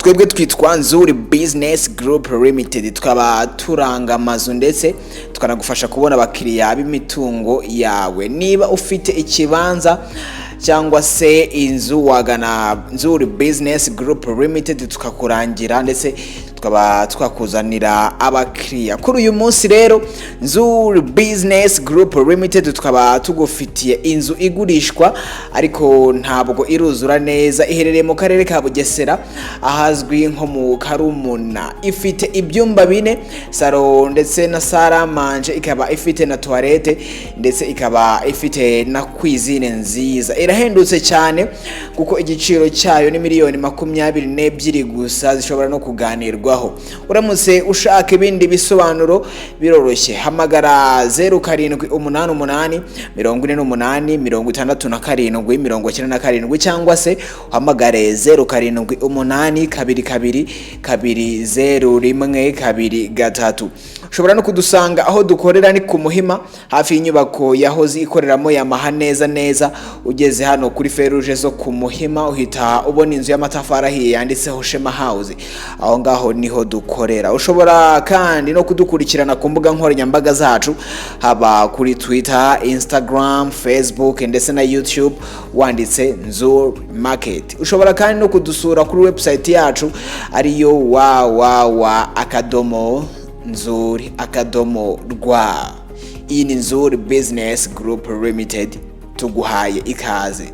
twebwe twitwa Nzuri Business Group Limited, tukaba turanga amazu ndetse tukanagufasha kubona abakiriya b'imitungo yawe. Niba ufite ikibanza cyangwa se inzu, wagana Nzuri Business Group Limited tukakurangira ndetse tukaba twakuzanira abakiriya. Kuri uyu munsi rero Nzuri Business Group Limited tukaba tugufitiye inzu igurishwa ariko ntabwo iruzura neza, iherereye mu karere ka Bugesera ahazwi nko mu Karumuna. Ifite ibyumba 4, salo ndetse na saramanje, ikaba ifite na toilette ndetse ikaba ifite na cuisine nziza. Irahendutse cyane kuko igiciro cyayo ni $22,000 gusa, zishobora no kuganirwaho. Uramutse ushaka ibindi bisobanuro biroroshye, hamagara 0788 48 67 cyangwa se uhamagare 0788 22 ushobora no kudusanga aho dukorera ni ku Muhima hafi y'inyubako yahoze ikoreramo Yamaha neza ugeze hano kuri feruje zo ku Muhima uhita ubona inzu y'amatafari ahiye yanditseho Shema House, aho ngaho niho dukorera. Ushobora kandi no kudukurikirana ku mbuga nkoranyambaga zacu, haba kuri Twitter, Instagram, Facebook ndetse na YouTube wanditse Nzuri Market. Ushobora kandi no kudusura kuri website yacu ariyo www.nzuri.rw. Iyi ni Nzuri Business Group Limited, tuguhaye ikaze.